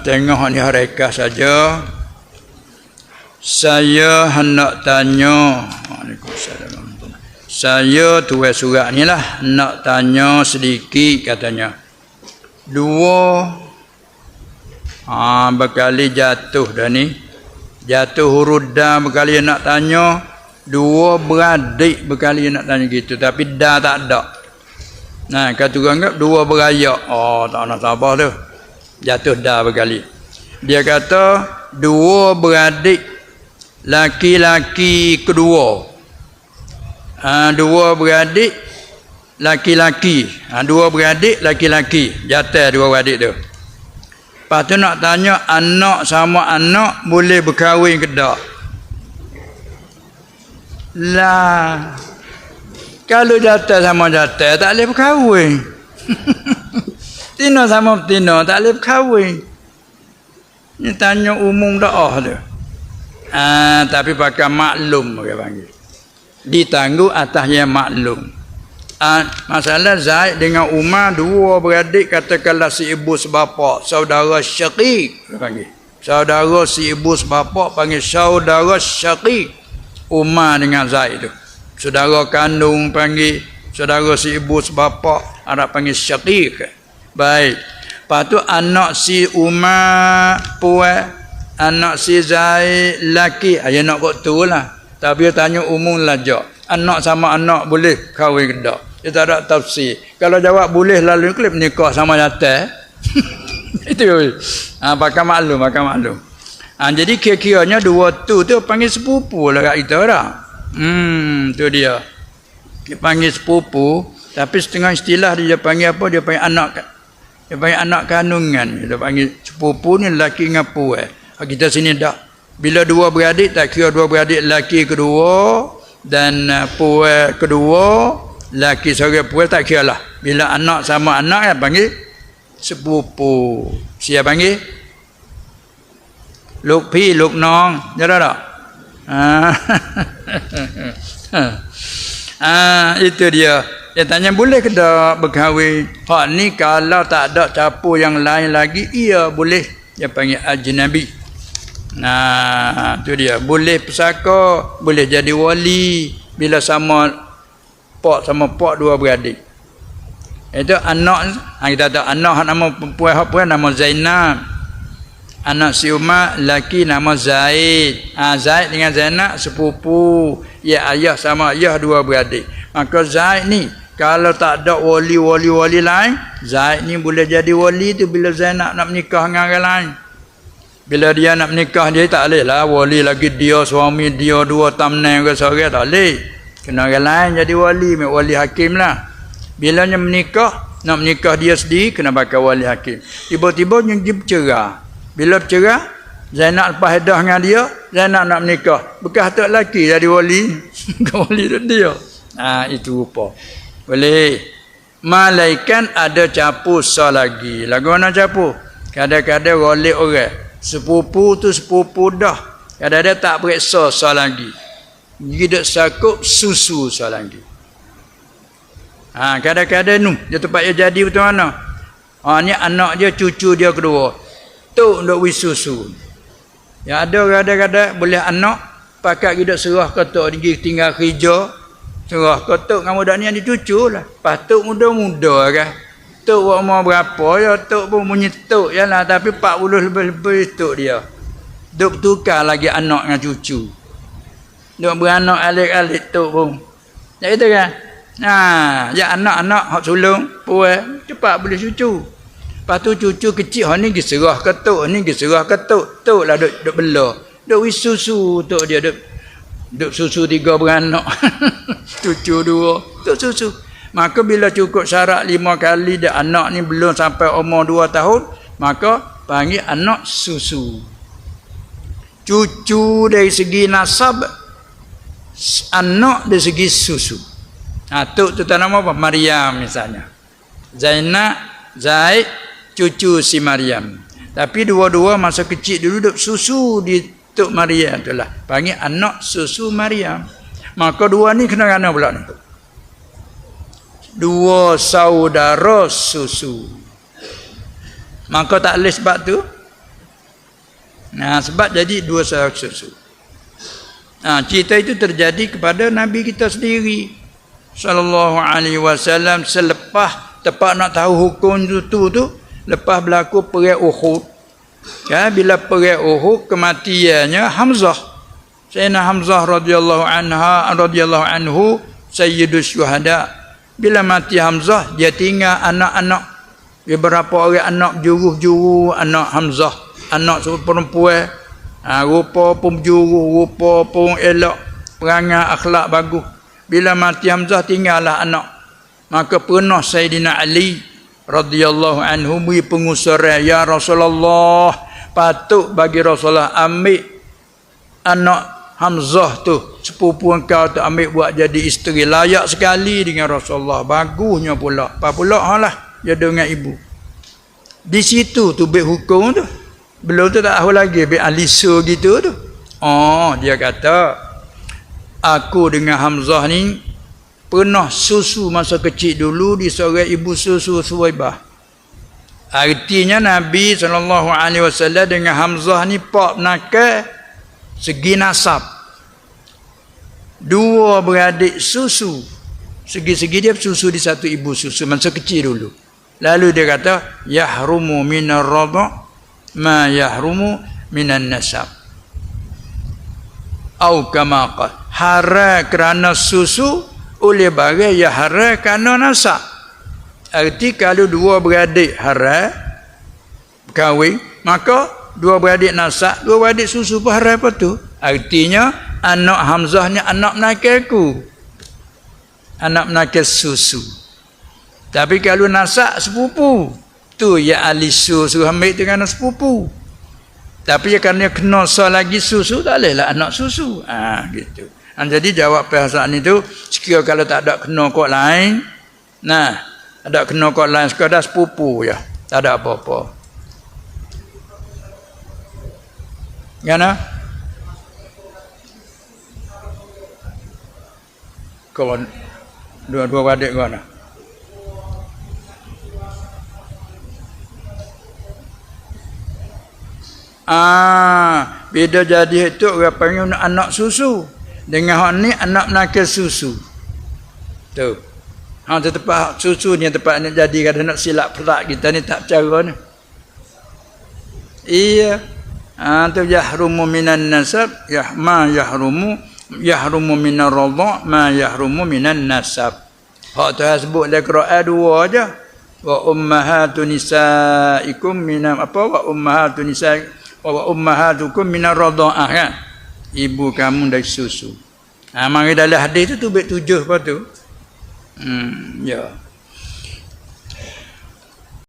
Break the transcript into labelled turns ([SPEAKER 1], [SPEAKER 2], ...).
[SPEAKER 1] Tengok ni mereka saja. Saya hendak tanya. Waalaikumsalam. Saya tulis surat ni lah, nak tanya sedikit katanya. Dua berkali jatuh dah ni. Jatuh huruf dah berkali nak tanya. Dua beradik berkali nak tanya gitu, tapi dah tak ada. Nah, kata orang anggap dua berayak. Oh, tak nak sabar tu. Jatuh dah berkali. Dia kata dua beradik laki-laki kedua. Dua beradik laki-laki. Dua beradik laki-laki. Jatuh dua beradik tu. Lepas tu nak tanya anak sama anak boleh berkahwin ke tak? Lah, kalau jatuh sama jatuh tak boleh berkahwin. Tina sama tina tak boleh berkahwin. Ni tanya umum dah tu. Tapi pakai maklum dia panggil. Ditangguh atas yang maklum. Masalah Zaid dengan Umar dua beradik, katakanlah si ibu sebapa, saudara syaqiq dia panggil. Saudara si ibu sebapa panggil saudara syaqiq. Umar dengan Zaid tu. Saudara kandung panggil, saudara si ibu sebapa Arab panggil syaqiq. Baik. Lepas tu anak si Umar puan, anak si Zaid laki. Dia nak kok tu lah. Tapi dia tanya umum lajak. Anak sama anak boleh kahwin ke tak? Dia tak ada tafsir. Kalau jawab boleh lalu klip nikah sama jatuh. Itu. Pakai maklum. Jadi kira-kiranya dua tu panggil sepupu lah kat kita dah. Tu dia. Dia panggil sepupu, tapi setengah istilah dia panggil apa? Dia panggil anak. Dia panggil anak kandungan. Dia panggil sepupu ni lelaki dengan puan. Kita sini tak. Bila dua beradik, tak kira dua beradik lelaki kedua dan puan kedua, lelaki seorang puan tak kira lah. Bila anak sama anak panggil sepupu. Siapa panggil? Luk pi, luk nong. Jada tak? Itu dia. Dia tanya boleh ke tak berkahwin? Hak ni kalau tak ada campur yang lain lagi, iya boleh. Dia panggil ajnabi. Itu dia. Boleh pesaka, boleh jadi wali bila sama pak dua beradik. Itu anak, kita tahu anak nama perempuan nama Zainab. Anak si Umar laki nama Zaid. Zaid dengan Zainab sepupu. Ya ayah sama ayah dua beradik. Maka Zaid ni kalau tak ada wali lain, Zaid ni boleh jadi wali tu bila Zainab nak menikah dengan orang lain. Bila dia nak menikah dia tak boleh lah wali lagi dia suami dia dua tamnai ke seorang tak boleh. Kena orang lain jadi wali hakim lah. Bila dia menikah, nak menikah dia sendiri kena pakai wali hakim. Tiba-tiba dia bercerai. Bila bercerai, Zainab lepas edah dengan dia, Zainab nak menikah. Bekas tak lelaki jadi wali. Wali tu dia. Itu rupa. Boleh. Malaikat ada campur sah lagi. Lagu mana campur? Kadang-kadang golek orang. Sepupu tu sepupu dah. Kadang-kadang tak periksa sah lagi. Gidak sakup susu sah lagi. Kadang-kadang dia tempat dia jadi betul mana? Ni anak dia, cucu dia kedua. Tok duk wisusu. Yang ada kadang-kadang boleh anak pakat gidak serah ketok dia tinggal kerja, serah ketok dengan budak ni yang dicucu lah. Patut muda-muda kan. Tok buat umur berapa ya tok pun punya tok yalah, tapi 40 lebih tok dia. Duk tukar lagi anak dengan cucu. Duk beranak alik-alik tok pun. Ya itu kan. Ya anak-anak hak sulung puan cepat boleh cucu. Lepas tu cucu kecil ni pergi serah ketuk, ni pergi serah ketuk. Tok lah duk bela. Duk wisusu tok dia duk susu 3 beranak. Cucu 2, tok susu. Maka bila cukup syarat 5 kali dia anak ni belum sampai umur 2 tahun, maka panggil anak susu. Cucu dari segi nasab, anak dari segi susu. Tok tu nama apa? Maryam misalnya. Zainab, Zaid, cucu si Maryam. Tapi dua-dua masa kecil dulu duk susu di Tok Maryam itulah. Panggil anak susu Maryam. Maka dua ni kena pula ni. Dua saudara susu. Maka tak boleh sebab tu. Nah, sebab jadi dua syarat susu. Cerita itu terjadi kepada Nabi kita sendiri sallallahu alaihi wasallam selepas tepat nak tahu hukum tu lepas berlaku perang Uhud. Ya, bila perang Uhud kematiannya Hamzah. Sayyidina Hamzah radhiyallahu anhu sayyidus syuhada. Bila mati Hamzah dia tinggal anak-anak. Beberapa orang anak juru-juru anak Hamzah, anak perempuan. Rupa pun juru, rupa pun elok, perangai akhlak bagus. Bila mati Hamzah tinggallah anak. Maka pernah Sayyidina Ali radhiyallahu anhu beri pengusaran, ya Rasulullah, patut bagi Rasulullah ambil anak Hamzah tu, sepupu engkau tu, ambil buat jadi isteri, layak sekali dengan Rasulullah, bagusnya pula. Apa pula halah dia dengan ibu. Di situ tu bait hukum tu. Belum tu tak tahu lagi bait ahli sur gitu tu. Dia kata aku dengan Hamzah ni pernah susu masa kecil dulu di seorang ibu susu Suwaibah. Artinya Nabi SAW dengan Hamzah ni pak nakal segi nasab. Dua beradik susu. Segi-segi dia susu di satu ibu susu masa kecil dulu. Lalu dia kata yahrumu minar radha' ma yahrumu minan nasab. Au kama qal, haram kerana susu oleh barang yang haram kerana nasab. Arti kalau dua beradik haram kahwin, maka dua beradik nasab, dua beradik susu pun haram apa tu? Artinya anak Hamzah ni anak menakalku, anak menakal susu. Tapi kalau nasab sepupu, tu ya ahli susu ambil dengan sepupu. Tapi kerana kena sah lagi susu, tak bolehlah anak susu. Gitu. Jadi jawab perasaan itu, sekiranya kalau tak ada kena kod lain, ada kena kod lain, sekadar sepupu ya, tak ada apa-apa. Gana? Kau dua adik kau nak? Beda jadi itu orang panggil anak susu. Dengan hak ni anak nakal susu. Tu. Tu tepat susu ni tepat nak jadi kadang nak silap perak kita ni tak cara ni. Iya. Tu yahrumu minan nasab, yahrumu minar radha' ma yahrumu minan nasab. Hak tu sebut dalam Quran dua aja. Wa ummahatun nisaikum minam apa wa ummahatun nisaikum wa ummahatukum minar radha'ah kan. Ibu kamu dari susu. Mari dalam hadis tu bait 7 apa tu? Ya.